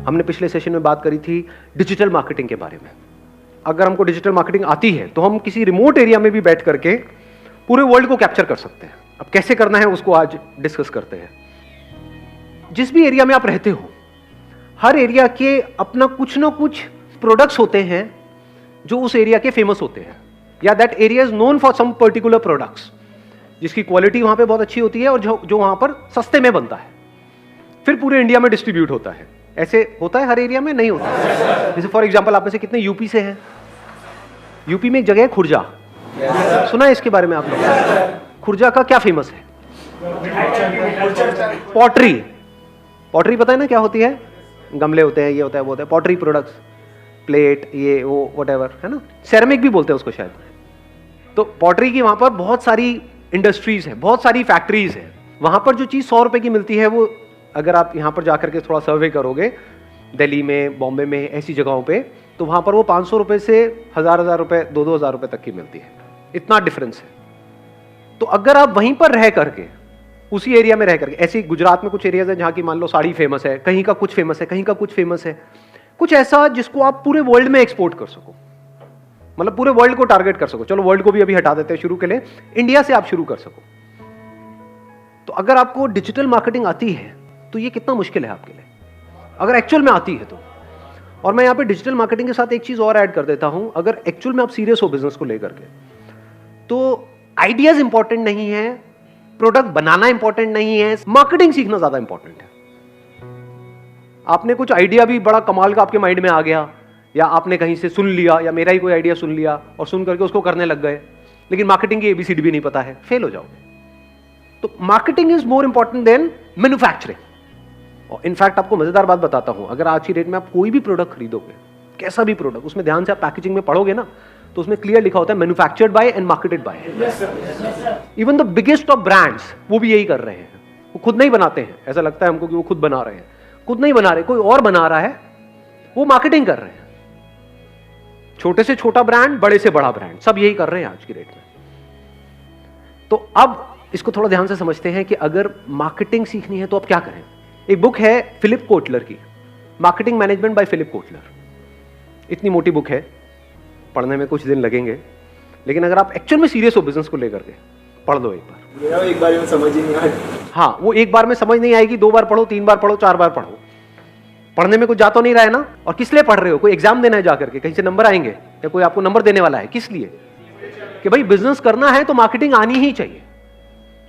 हमने पिछले सेशन में बात करी थी डिजिटल मार्केटिंग के बारे में। अगर हमको डिजिटल मार्केटिंग आती है तो हम किसी रिमोट एरिया में भी बैठ करके पूरे वर्ल्ड को कैप्चर कर सकते हैं। अब कैसे करना है उसको आज डिस्कस करते हैं। जिस भी एरिया में आप रहते हो, हर एरिया के अपना कुछ ना कुछ प्रोडक्ट्स होते हैं जो उस एरिया के फेमस होते हैं, या that area is known for some particular products, जिसकी क्वालिटी वहां पे बहुत अच्छी होती है और जो वहां पर सस्ते में बनता है, फिर पूरे इंडिया में डिस्ट्रीब्यूट होता है। ऐसे होता है हर एरिया में? नहीं होता है। जैसे फॉर एग्जांपल, आप में से कितने यूपी से हैं? यूपी में एक जगह है खुर्जा, सुना है इसके बारे में आप लोग? खुर्जा का क्या फेमस है? पॉटरी। पॉटरी पता है ना क्या होती है? गमले होते हैं, ये होता है, वो होता है, पॉटरी प्रोडक्ट्स, प्लेट, ये वो व्हाटएवर, है ना। सेरेमिक भी बोलते हैं उसको शायद। तो पॉटरी की वहां पर बहुत सारी इंडस्ट्रीज है, बहुत सारी फैक्ट्रीज है। वहां पर जो चीज 100 रुपए की मिलती है, वो अगर आप यहां पर जाकर के थोड़ा सर्वे करोगे, दिल्ली में, बॉम्बे में, ऐसी जगहों पे, तो वहां पर वो 500 रुपए से 1000 रुपए, 2-2000 रुपए तक की मिलती है। इतना डिफरेंस है। तो अगर आप वहीं पर रह करके, उसी एरिया में रह करके, ऐसे गुजरात में कुछ एरियाज है जहां की मान लो साड़ी फेमस है, कहीं का कुछ फेमस है, कहीं का कुछ फेमस है, कुछ ऐसा जिसको आप पूरे वर्ल्ड में एक्सपोर्ट कर सको, मतलब पूरे वर्ल्ड को टारगेट कर सको। चलो वर्ल्ड को भी अभी हटा देते हैं शुरू के लिए, इंडिया से आप शुरू कर सको। तो अगर आपको डिजिटल मार्केटिंग आती है तो ये कितना मुश्किल है आपके लिए, अगर एक्चुअल में आती है तो। और मैं यहां पे डिजिटल मार्केटिंग के साथ एक चीज और ऐड कर देता हूं, अगर एक्चुअल में आप सीरियस हो बिजनेस को लेकर के, तो आइडियाज इंपॉर्टेंट नहीं है, प्रोडक्ट बनाना इंपॉर्टेंट नहीं है, मार्केटिंग सीखना ज्यादा इंपॉर्टेंट है। आपने कुछ आइडिया भी बड़ा कमाल का आपके माइंड में आ गया, या आपने कहीं से सुन लिया, या मेरा ही कोई आइडिया सुन लिया और सुन करके उसको करने लग गए, लेकिन मार्केटिंग की एबीसीडी भी नहीं पता है, फेल हो जाओगे। तो marketing is more important than manufacturing. और इनफैक्ट आपको मजेदार बात बताता हूं, अगर आज की डेट में आप कोई भी प्रोडक्ट खरीदोगे, कैसा भी प्रोडक्ट, उसमें ध्यान से आप पैकेजिंग में पढ़ोगे ना, तो उसमें क्लियर लिखा होता है manufactured by and marketed bye. Even the biggest of brands वो भी यही कर रहे हैं, वो खुद नहीं बनाते हैं। ऐसा लगता है हमको कि वो खुद बना रहे हैं, खुद नहीं बना रहे, कोई और बना रहा है, वो मार्केटिंग कर रहे हैं। छोटे से छोटा ब्रांड, बड़े से बड़ा ब्रांड, सब यही कर रहे हैं आज की डेट में। तो अब इसको थोड़ा ध्यान से समझते हैं कि अगर मार्केटिंग सीखनी है तो अब क्या करें। एक बुक है फिलिप कोटलर की, marketing management by Philip Kotler. इतनी मोटी बुक है, पढ़ने में कुछ दिन लगेंगे, लेकिन अगर आप एक्चुअल में सीरियस हो बिजनेस को लेकर के, पढ़ लो एक बार। एक बार में समझ ही नहीं आए। हाँ, वो एक बार में समझ नहीं आएगी, 2 बार पढ़ो, 3 बार पढ़ो, 4 बार पढ़ो। पढ़ने में कुछ जा तो नहीं रहा है ना। और किस लिए पढ़ रहे हो? कोई एग्जाम देना है जाकर के, कहीं से नंबर आएंगे, या कोई आपको नंबर देने वाला है? किस लिए? कि भाई बिजनेस करना है तो मार्केटिंग आनी ही चाहिए,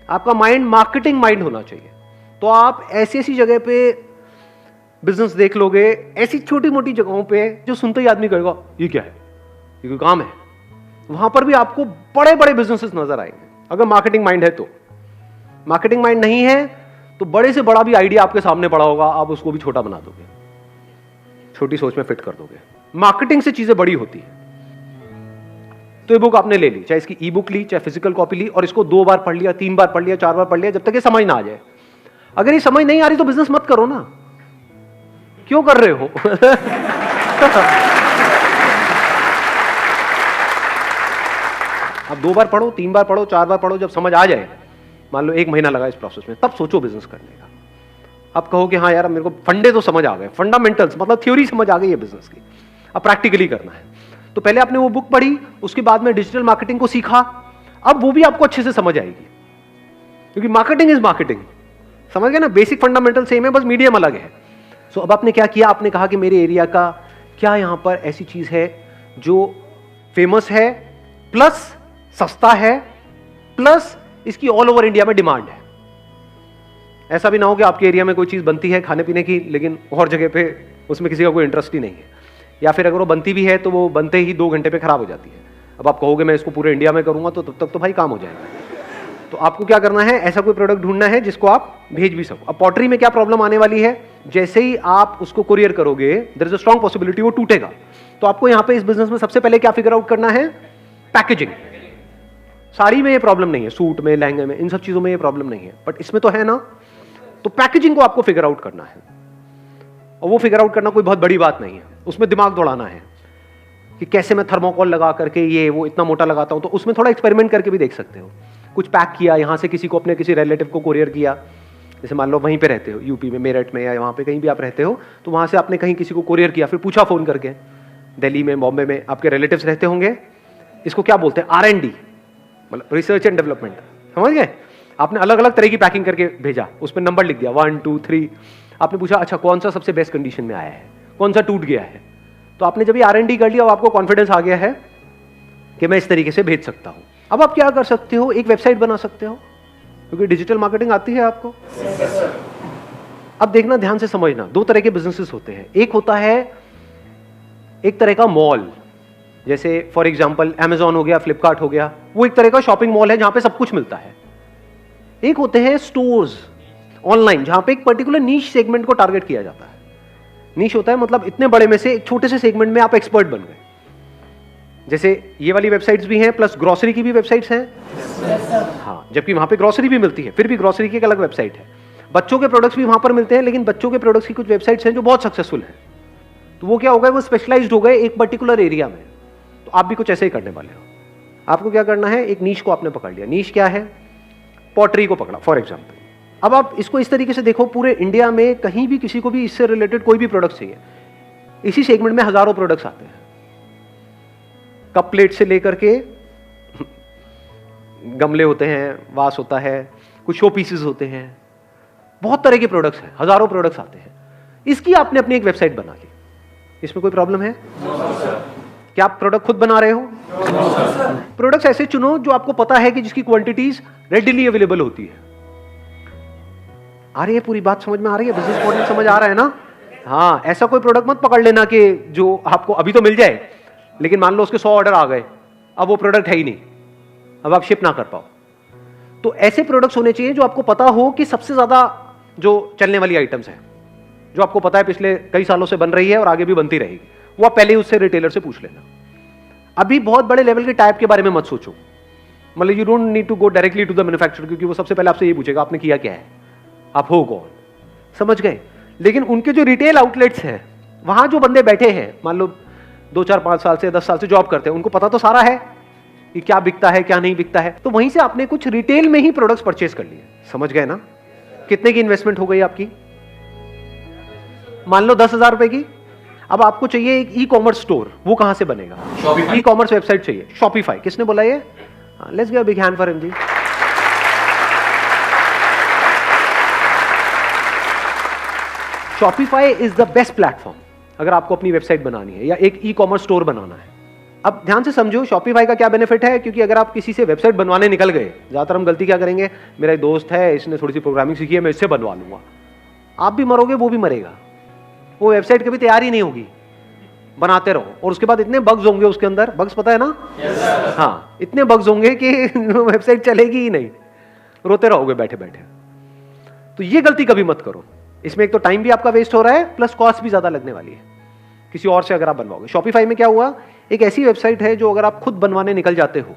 आपका माइंड मार्केटिंग माइंड होना चाहिए। तो आप ऐसी ऐसी जगह पे बिजनेस देख लोगे, ऐसी छोटी मोटी जगहों पे जो सुनते ही आदमी कहेगा ये क्या है, ये कोई काम है, वहां पर भी आपको बड़े बड़े बिजनेसेस नजर आएंगे, अगर मार्केटिंग माइंड है तो। मार्केटिंग माइंड नहीं है तो बड़े से बड़ा भी आइडिया आपके सामने पड़ा होगा, आप उसको भी छोटा बना दोगे, छोटी सोच में फिट कर दोगे। मार्केटिंग से चीजें बड़ी होती है। तो ये बुक आपने ले ली, चाहे इसकी ई बुक ली, चाहे फिजिकल कॉपी ली, और इसको 2 बार पढ़ लिया, 3 बार पढ़ लिया, 4 बार पढ़ लिया, जब तक ये समझ ना आ जाए। अगर ये समझ नहीं आ रही तो बिजनेस मत करो ना, क्यों कर रहे हो? अब 2 बार पढ़ो, 3 बार पढ़ो, 4 बार पढ़ो, जब समझ आ जाए, मान लो 1 महीना लगा इस प्रोसेस में, तब सोचो बिजनेस करने का। अब कहो कि हाँ यार मेरे को फंडे तो समझ आ गए, फंडामेंटल्स मतलब थ्योरी समझ आ गई है बिजनेस की, अब प्रैक्टिकली करना है। तो पहले आपने वो बुक पढ़ी, उसके बाद में डिजिटल मार्केटिंग को सीखा, अब वो भी आपको अच्छे से समझ आएगी, क्योंकि मार्केटिंग इज मार्केटिंग। समझ गए ना, बेसिक फंडामेंटल सेम है, बस मीडियम अलग है। सो अब आपने क्या किया, आपने कहा कि मेरे एरिया का क्या यहां पर ऐसी चीज है जो फेमस है, प्लस सस्ता है, प्लस इसकी ऑल ओवर इंडिया में डिमांड है। ऐसा भी ना हो कि आपके एरिया में कोई चीज बनती है खाने पीने की, लेकिन और जगह पे उसमें किसी का कोई इंटरेस्ट ही नहीं है, या फिर अगर वो बनती भी है तो वो बनते ही 2 घंटे पे खराब हो जाती है। अब आप कहोगे मैं इसको पूरे इंडिया में करूंगा, तो तब तक तो भाई काम हो जाएगा। तो आपको क्या करना है, ऐसा कोई प्रोडक्ट ढूंढना है जिसको आप भेज भी सको। अब पॉटरी में क्या प्रॉब्लम आने वाली है, जैसे ही आप उसको कुरियर करोगे, there is a strong possibility वो टूटेगा। तो आपको यहां पे इस बिजनेस में सबसे पहले क्या फिगर आउट करना है, पैकेजिंग। साड़ी में ये प्रॉब्लम नहीं है, सूट में, लहंगे में, इन सब चीजों में ये प्रॉब्लम नहीं है, बट इसमें तो है ना। तो पैकेजिंग को आपको फिगर आउट करना है, और वो फिगर आउट करना कोई बहुत बड़ी बात नहीं है, उसमें दिमाग दौड़ाना है कि कैसे मैं थर्मोकोल लगा करके ये वो इतना मोटा लगाता हूं। तो उसमें थोड़ा एक्सपेरिमेंट करके भी देख सकते हो। कुछ पैक किया, यहां से किसी को, अपने किसी रिलेटिव को कुरियर किया, जैसे मान लो वहीं पे रहते हो, यूपी में, मेरठ में, या वहाँ पे कहीं भी आप रहते हो, तो वहाँ से आपने कहीं किसी को कोरियर किया, फिर पूछा फ़ोन करके, दिल्ली में, बॉम्बे में आपके रिलेटिव्स रहते होंगे, इसको क्या बोलते हैं, R&D, मतलब रिसर्च एंड डेवलपमेंट, समझ गए? आपने अलग अलग तरह की पैकिंग करके भेजा, उस पर नंबर लिख दिया 1 2 3, आपने पूछा अच्छा कौन सा सबसे बेस्ट कंडीशन में आया है, कौन सा टूट गया है। तो आपने जब ये R&D कर लिया और आपको कॉन्फिडेंस आ गया है कि मैं इस तरीके से भेज सकता हूं, अब आप क्या कर सकते हो, एक वेबसाइट बना सकते हो, क्योंकि डिजिटल मार्केटिंग आती है आपको। अब देखना, ध्यान से समझना, दो तरह के बिजनेसेस होते हैं। एक होता है एक तरह का मॉल, जैसे फॉर एग्जांपल Amazon हो गया, फ्लिपकार्ट हो गया, वो एक तरह का शॉपिंग मॉल है जहां पे सब कुछ मिलता है। एक होते हैं स्टोर्स ऑनलाइन, जहां पे एक पर्टिकुलर नीश सेगमेंट को टारगेट किया जाता है। नीश होता है मतलब इतने बड़े में से एक छोटे से सेगमेंट में आप एक्सपर्ट बन गए। जैसे ये वाली वेबसाइट्स भी हैं, प्लस ग्रोसरी की भी वेबसाइट्स हैं। हाँ, जबकि वहां पे ग्रोसरी भी मिलती है, फिर भी ग्रोसरी की एक अलग वेबसाइट है। बच्चों के प्रोडक्ट्स भी वहां पर मिलते हैं, लेकिन बच्चों के प्रोडक्ट्स की कुछ वेबसाइट्स हैं जो बहुत सक्सेसफुल हैं। तो वो क्या हो गए, वो स्पेशलाइज्ड हो गए एक पर्टिकुलर एरिया में। तो आप भी कुछ ऐसे ही करने वाले हो। आपको क्या करना है, एक नीश को आपने पकड़ लिया। नीश क्या है, पॉटरी को पकड़ा फॉर एग्जाम्पल। अब आप इसको इस तरीके से देखो, पूरे इंडिया में कहीं भी किसी को भी इससे रिलेटेड कोई भी प्रोडक्ट चाहिए, इसी सेगमेंट में हजारों प्रोडक्ट्स आते हैं। कप प्लेट से लेकर के गमले होते हैं, वास होता है, कुछ शो पीसेस होते हैं, बहुत तरह के प्रोडक्ट्स हैं, हजारों प्रोडक्ट्स आते हैं। इसकी आपने अपनी एक वेबसाइट बना ली, इसमें कोई प्रॉब्लम है? क्या आप प्रोडक्ट खुद बना रहे हो? प्रोडक्ट्स ऐसे चुनो जो आपको पता है कि जिसकी क्वांटिटीज रेडिली अवेलेबल होती है। आ रही है पूरी बात समझ में आ रही है? बिजनेस मॉडल समझ आ रहा है ना? हाँ, ऐसा कोई प्रोडक्ट मत पकड़ लेना कि जो आपको अभी तो मिल जाए, लेकिन मान लो उसके 100 ऑर्डर आ गए, अब वो प्रोडक्ट है ही नहीं, अब आप शिप ना कर पाओ। तो ऐसे प्रोडक्ट्स होने चाहिए जो आपको पता हो कि सबसे ज्यादा जो चलने वाली आइटम्स है, जो आपको पता है पिछले कई सालों से बन रही है और आगे भी बनती रहेगी, वो आप पहले ही उससे रिटेलर से पूछ लेना। अभी बहुत बड़े लेवल के टाइप के बारे में मत सोचो, मतलब you don't need to go directly to the manufacturer, क्योंकि वो सबसे पहले आपसे ये पूछेगा आपने किया क्या है, आप हो कौन, समझ गए? लेकिन उनके जो रिटेल आउटलेट्स हैं, वहां जो बंदे बैठे हैं, मान लो 2 4 5 साल से 10 साल से जॉब करते हैं, उनको पता तो सारा है कि क्या बिकता है क्या नहीं बिकता है। तो वहीं से आपने कुछ रिटेल में ही प्रोडक्ट्स परचेस कर लिए, समझ गए ना? कितने की इन्वेस्टमेंट हो गई आपकी? मान लो 10,000 रुपए की। अब आपको चाहिए एक ई कॉमर्स स्टोर, वो कहां से बनेगा? ई कॉमर्स वेबसाइट चाहिए, शॉपिफाई। किसने बोला ये? Let's give a big hand for him जी। Shopify is the best platform अगर आपको अपनी वेबसाइट बनानी है या एक ई कॉमर्स स्टोर बनाना है। अब ध्यान से समझो शॉपिफाई का क्या बेनिफिट है, क्योंकि अगर आप किसी से वेबसाइट बनवाने निकल गए, ज्यादातर हम गलती क्या करेंगे, मेरा एक दोस्त है, इसने थोड़ी सी प्रोग्रामिंग सीखी है, मैं इससे बनवा लूंगा। आप भी मरोगे, वो भी मरेगा, वो वेबसाइट कभी तैयार ही नहीं होगी। बनाते रहो और उसके बाद इतने बग्स होंगे उसके अंदर, बग्स पता है ना? हाँ, इतने बग्स होंगे कि वेबसाइट चलेगी ही नहीं, रोते रहोगे बैठे बैठे। तो ये गलती कभी मत करो, इसमें एक तो टाइम भी आपका वेस्ट हो रहा है, प्लस कॉस्ट भी ज्यादा लगने वाली है किसी और से अगर आप बनवाओगे। शॉपिफाई में क्या हुआ, एक ऐसी वेबसाइट है जो अगर आप खुद बनवाने निकल जाते हो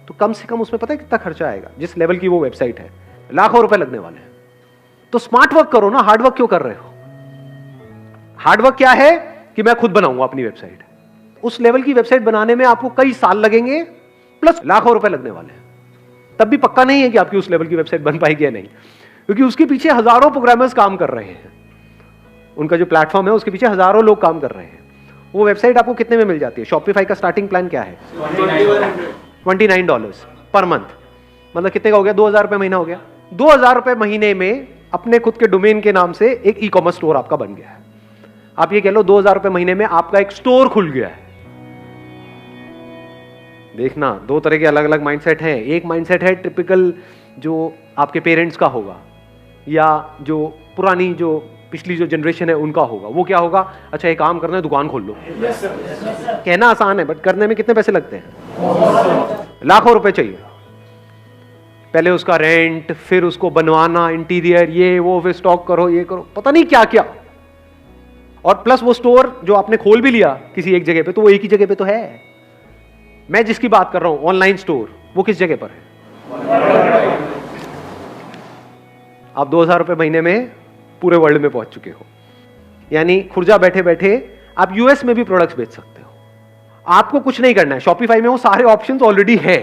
तो कम से कम उसमें पता है कितना खर्चा आएगा? जिस लेवल की वो वेबसाइट है, लाखों रुपए लगने वाले हैं। तो स्मार्ट वर्क करो ना, हार्ड वर्क क्यों कर रहे हो? हार्ड वर्क क्या है कि मैं खुद बनाऊंगा अपनी वेबसाइट। उस लेवल की वेबसाइट बनाने में आपको कई साल लगेंगे, प्लस लाखों रुपए लगने वाले हैं। तब भी पक्का नहीं है कि आपकी उस लेवल की वेबसाइट बन पाएगी या नहीं, क्योंकि उसके पीछे हजारों प्रोग्रामर्स काम कर रहे हैं। उनका जो प्लेटफॉर्म है उसके पीछे हजारों लोग काम कर रहे हैं। वो वेबसाइट आपको कितने में मिल जाती है? शॉपिफाई का स्टार्टिंग प्लान क्या है? $29 पर मंथ, मतलब कितने का हो गया? 2,000 रुपए महीना हो गया। 2,000 रुपए महीने में अपने खुद के डोमेन के नाम से एक ई कॉमर्स स्टोर आपका बन गया है। आप ये कह लो 2,000 रुपए महीने में आपका एक स्टोर खुल गया है। देखना, दो तरह के अलग अलग माइंडसेट हैं। एक माइंडसेट है टिपिकल जो आपके पेरेंट्स का होगा या जो पुरानी जो पिछली जो जनरेशन है उनका होगा। वो क्या होगा, अच्छा एक काम करना है, दुकान खोल लो। कहना आसान है बट करने में कितने पैसे लगते हैं? लाखों रुपए चाहिए। पहले उसका रेंट, फिर उसको बनवाना, इंटीरियर, ये वो, फिर स्टॉक करो, ये करो, पता नहीं क्या क्या। और प्लस वो स्टोर जो आपने खोल भी लिया किसी एक जगह पे, तो वो एक ही जगह पे तो है। मैं जिसकी बात कर रहा हूं ऑनलाइन स्टोर, वो किस जगह पर है? आप 2,000 रुपए महीने में पूरे वर्ल्ड में पहुंच चुके हो। यानी खुर्जा बैठे बैठे आप यूएस में भी प्रोडक्ट्स बेच सकते हो। आपको कुछ नहीं करना है, शॉपिफाई में वो सारे ऑप्शंस ऑलरेडी है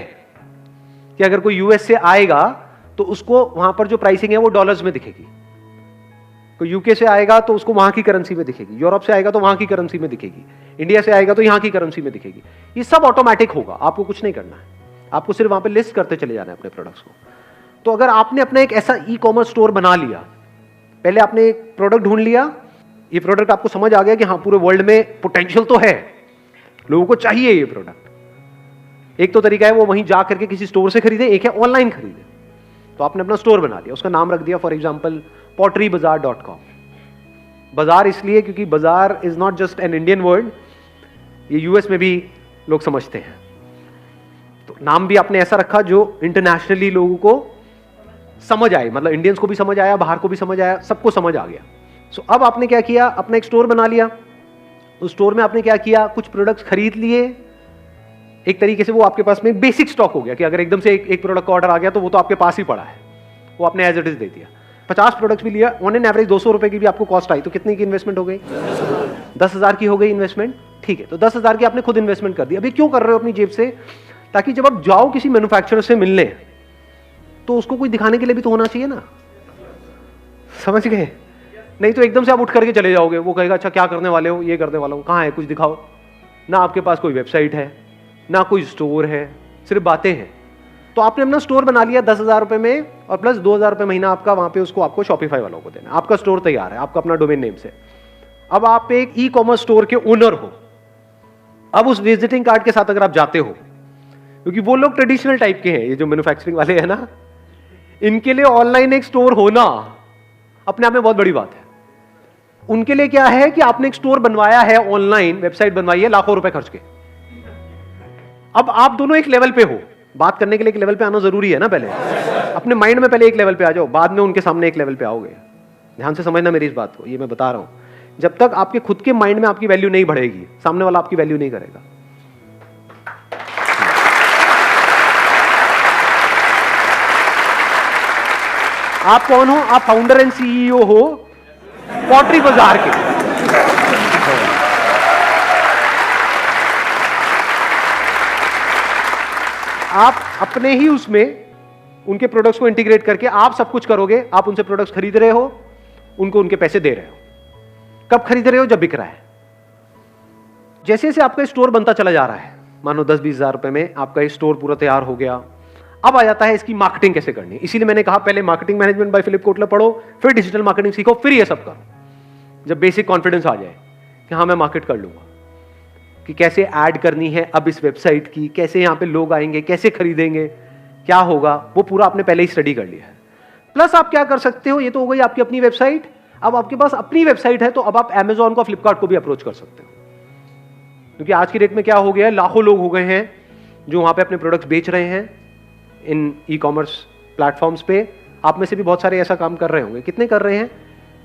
कि अगर कोई यूएस से आएगा तो उसको वहां पर जो प्राइसिंग है वो डॉलर्स में दिखेगी। कोई यूके से आएगा तो उसको वहां की करेंसी में दिखेगी, यूरोप से आएगा तो वहां की करेंसी में दिखेगी, इंडिया से आएगा तो यहां की करेंसी में दिखेगी। ये सब ऑटोमेटिक होगा, आपको कुछ नहीं करना है, आपको सिर्फ वहां पे लिस्ट करते चले जाना है अपने प्रोडक्ट्स को। तो अगर आपने अपना एक ऐसा ई कॉमर्स स्टोर बना लिया, पहले आपने एक प्रोडक्ट ढूंढ लिया, ये प्रोडक्ट आपको समझ आ गया कि हाँ पूरे वर्ल्ड में पोटेंशियल तो है, लोगों को चाहिए ये प्रोडक्ट। एक तो तरीका है वो वहीं जा करके किसी स्टोर से खरीदे, एक है ऑनलाइन खरीदे। तो आपने अपना स्टोर बना लिया, उसका नाम रख दिया फॉर एग्जांपल potterybazaar.com। बाजार इसलिए क्योंकि बाजार is not just an Indian word, ये यूएस में भी लोग समझते हैं। तो नाम भी आपने ऐसा रखा जो इंटरनेशनली लोगों को समझ आए, मतलब इंडियंस को भी समझ आया, बाहर को भी समझ आया, सबको समझ आ गया। सो अब आपने क्या किया, अपना एक स्टोर बना लिया। उस स्टोर में आपने क्या किया, कुछ प्रोडक्ट्स खरीद लिए। एक तरीके से वो आपके पास में बेसिक स्टॉक हो गया कि अगर एकदम से एक प्रोडक्ट का ऑर्डर आ गया तो वो तो आपके पास ही पड़ा है, वो आपने एज इट इज दे दिया। 50 प्रोडक्ट्स भी लिया, ऑन एन एवरेज 200 रुपए की भी आपको कॉस्ट आई, तो कितनी की इन्वेस्टमेंट हो गई? 10,000 की हो गई इन्वेस्टमेंट। ठीक है, तो 10,000 की आपने खुद इन्वेस्टमेंट कर दी। अभी क्यों कर रहे हो अपनी जेब से? ताकि जब आप जाओ किसी मैन्युफैक्चरर से मिलने तो उसको कोई दिखाने के लिए भी तो होना चाहिए ना, समझ गए? नहीं तो एकदम से आप उठ करके चले जाओगे, वो कहेगा अच्छा क्या करने वाले हो, ये करने वाला हूं, कहाँ है कुछ दिखाओ। ना आपके पास कोई वेबसाइट है, ना कोई स्टोर है, सिर्फ बातें हैं। तो आपने अपना स्टोर बना लिया 10,000 रुपए में, और प्लस 2,000 रुपए महीना आपका वहां पे उसको आपको शॉपिफाई वालों को देना। आपका स्टोर तैयार है, आपका अपना डोमेन नेम से। अब आप एक ई कॉमर्स स्टोर के ओनर हो। अब उस विजिटिंग कार्ड के साथ अगर आप जाते हो, क्योंकि वो लोग ट्रेडिशनल टाइप के हैं, ये जो मैन्युफैक्चरिंग वाले हैं ना, इनके लिए ऑनलाइन एक स्टोर होना अपने आप में बहुत बड़ी बात है। उनके लिए क्या है कि आपने एक स्टोर बनवाया है, ऑनलाइन वेबसाइट बनवाई है लाखों रुपए खर्च के। अब आप दोनों एक लेवल पे हो, बात करने के लिए एक लेवल पे आना जरूरी है ना। पहले अपने माइंड में पहले एक लेवल पे आ जाओ, बाद में उनके सामने एक लेवल पे आओगे। ध्यान से समझना मेरी इस बात को, ये मैं बता रहा हूं। जब तक आपके खुद के माइंड में आपकी वैल्यू नहीं बढ़ेगी, सामने वाला आपकी वैल्यू नहीं करेगा। आप कौन हो? आप फाउंडर एंड सीईओ हो पॉटरी बाजार के। आप अपने ही उसमें उनके प्रोडक्ट्स को इंटीग्रेट करके आप सब कुछ करोगे। आप उनसे प्रोडक्ट्स खरीद रहे हो, उनको उनके पैसे दे रहे हो। कब खरीद रहे हो? जब बिक रहा है। जैसे जैसे आपका स्टोर बनता चला जा रहा है, मानो 10-20 हजार रुपए में आपका स्टोर पूरा तैयार हो गया। अब आ जाता है इसकी मार्केटिंग कैसे करनी। इसीलिए मैंने कहा पहले marketing management by Philip Kotler पढ़ो, फिर डिजिटल मार्केटिंग सीखो, फिर ये सब करो। जब बेसिक कॉन्फिडेंस आ जाए कि हाँ मैं मार्केट कर लूंगा, कि कैसे ऐड करनी है अब इस वेबसाइट की, कैसे यहाँ पे लोग आएंगे, कैसे खरीदेंगे, क्या होगा, वो पूरा आपने पहले ही स्टडी कर लिया है। प्लस आप क्या कर सकते हो, ये तो हो गई आपकी अपनी वेबसाइट। अब आपके पास अपनी वेबसाइट है तो अब आप Amazon को, फ्लिपकार्ट को भी अप्रोच कर सकते हो। क्योंकि आज की डेट में क्या हो गया है, लाखों लोग हो गए हैं जो वहां पे अपने प्रोडक्ट्स बेच रहे हैं इन ई कॉमर्स प्लेटफॉर्म्स पे। आप में से भी बहुत सारे ऐसा काम कर रहे होंगे। कितने कर रहे हैं?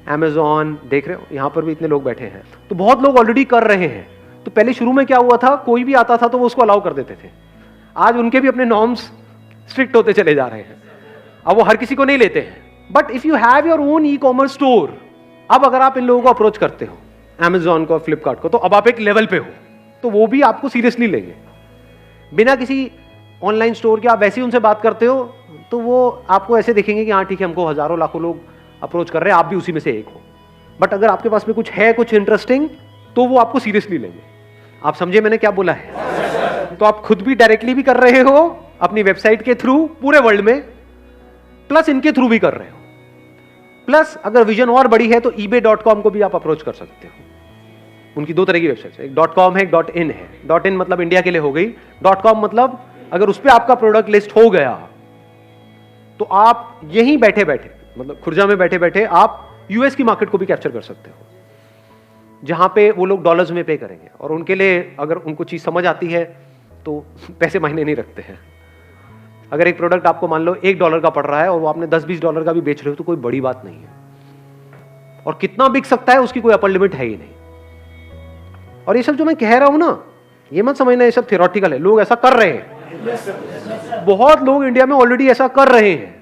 Amazon देख रहे हो, यहां पर भी इतने लोग बैठे हैं, तो बहुत लोग ऑलरेडी कर रहे हैं। तो पहले शुरू में क्या हुआ था, कोई भी आता था तो वो उसको अलाउ कर देते थे। आज उनके भी अपने नॉर्म्स स्ट्रिक्ट होते चले जा रहे हैं, अब वो हर किसी को नहीं लेते हैं। But if you have your own e commerce store, अब अगर आप इन लोगों को अप्रोच करते हो, Amazon को, फ्लिपकार्ट को, तो अब आप एक लेवल पे हो, तो वो भी आपको सीरियसली लेंगे। बिना किसी ऑनलाइन स्टोर के आप वैसे ही उनसे बात करते हो तो वो आपको ऐसे देखेंगे कि हाँ ठीक है, हमको हजारों लाखों लोग अप्रोच कर रहे हैं, आप भी उसी में से एक हो। बट अगर आपके पास में कुछ है, कुछ इंटरेस्टिंग, तो वो आपको सीरियसली लेंगे। आप समझे मैंने क्या बोला है? तो आप खुद भी डायरेक्टली भी कर रहे हो अपनी वेबसाइट के थ्रू पूरे वर्ल्ड में, प्लस इनके थ्रू भी कर रहे हो। प्लस अगर विजन और बड़ी है तो ebay.com को भी आप अप्रोच कर सकते हो। उनकी दो तरह की वेबसाइट है, एक .com है, एक .in है। .in मतलब इंडिया के लिए हो गई, .com मतलब अगर उस पर आपका प्रोडक्ट लिस्ट हो गया तो आप यहीं बैठे बैठे, मतलब खुर्जा में बैठे बैठे आप यूएस की मार्केट को भी कैप्चर कर सकते हो, जहां पे वो लोग डॉलर्स में पे करेंगे। और उनके लिए अगर उनको चीज समझ आती है तो पैसे मायने नहीं रखते हैं। अगर एक प्रोडक्ट आपको मान लो $1 का पड़ रहा है और वो आपने $10-20 का भी बेच रहे हो तो कोई बड़ी बात नहीं है। और कितना बिक सकता है उसकी कोई अपर लिमिट है ही नहीं। और ये सब जो मैं कह रहा हूं ना, ये मत समझना ये सब थियोरेटिकल है, लोग ऐसा कर रहे हैं। बहुत लोग इंडिया में ऑलरेडी ऐसा कर रहे हैं,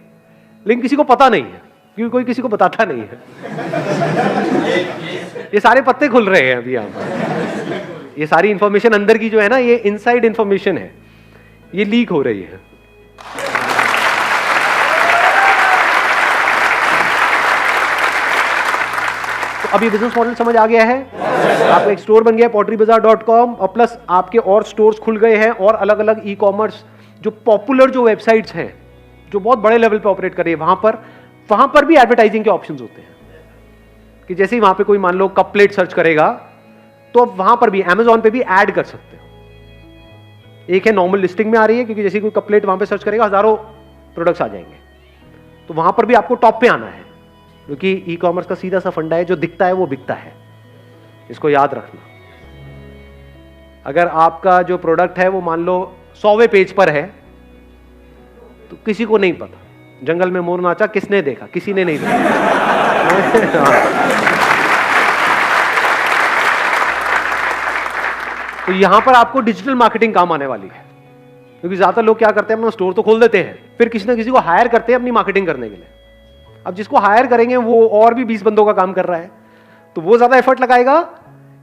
लेकिन किसी को पता नहीं है, क्योंकि कोई किसी को बताता नहीं है। ये सारे पत्ते खुल रहे हैं अभी यहाँ पर। ये सारी इंफॉर्मेशन अंदर की जो है ना, ये इनसाइड इंफॉर्मेशन है, ये लीक हो रही है। अब ये बिजनेस मॉडल समझ आ गया है? आपका एक स्टोर बन गया potterybazaar.com और प्लस आपके और स्टोर्स खुल गए हैं और अलग अलग ई कॉमर्स जो पॉपुलर जो वेबसाइट्स हैं जो बहुत बड़े लेवल पे ऑपरेट कर रही है, वहां पर भी एडवर्टाइजिंग के ऑप्शंस होते हैं कि जैसे ही वहां पे कोई मान लो कप प्लेट सर्च करेगा तो अब वहां पर भी Amazon पे भी ऐड कर सकते हो। एक है नॉर्मल लिस्टिंग में आ रही है क्योंकि जैसे कोई कप प्लेट वहां पे सर्च करेगा हजारों प्रोडक्ट्स आ जाएंगे, तो वहां पर भी आपको टॉप पे आना है क्योंकि ई कॉमर्स का सीधा सा फंडा है, जो दिखता है वो बिकता है, इसको याद रखना। अगर आपका जो प्रोडक्ट है वो मान लो 100वें पेज पर है तो किसी को नहीं पता, जंगल में मोर नाचा किसने देखा, किसी ने नहीं देखा। तो यहां पर आपको डिजिटल मार्केटिंग काम आने वाली है क्योंकि ज्यादातर लोग क्या करते हैं, अपना स्टोर तो खोल देते हैं, फिर किसी ना किसी को हायर करते हैं अपनी मार्केटिंग करने के लिए। अब जिसको हायर करेंगे वो और भी 20 बंदों का काम कर रहा है, तो वो ज्यादा एफर्ट लगाएगा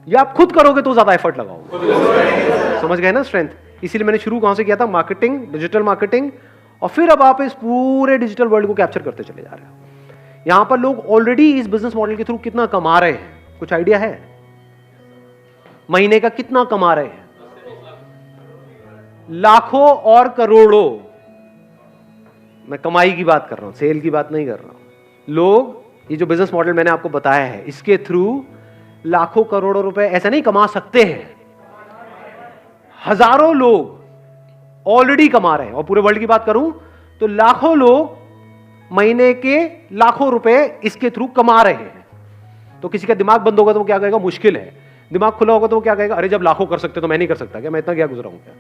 या आप खुद करोगे तो ज्यादा एफर्ट लगाओगे। समझ गए ना स्ट्रेंथ? इसीलिए मैंने शुरू कहां से किया था, मार्केटिंग, डिजिटल मार्केटिंग, और फिर अब आप इस पूरे डिजिटल वर्ल्ड को कैप्चर करते चले जा रहे हो। यहां पर लोग ऑलरेडी इस बिजनेस मॉडल के थ्रू कितना कमा रहे हैं, कुछ आइडिया है? महीने का कितना कमा रहे हैं? लाखों और करोड़ों। मैं कमाई की बात कर रहा हूं, सेल की बात नहीं कर रहा हूं। लोग ये जो बिजनेस मॉडल मैंने आपको बताया है इसके थ्रू लाखों करोड़ों रुपए ऐसा नहीं कमा सकते हैं, हजारों लोग ऑलरेडी कमा रहे हैं। और पूरे वर्ल्ड की बात करूं तो लाखों लोग महीने के लाखों रुपए इसके थ्रू कमा रहे हैं। तो किसी का दिमाग बंद होगा तो वो क्या कहेगा, मुश्किल है। दिमाग खुला होगा तो वो क्या कहेगा, अरे जब लाखों कर सकते तो मैं नहीं कर सकता क्या, मैं इतना क्या गुजरा हूं क्या?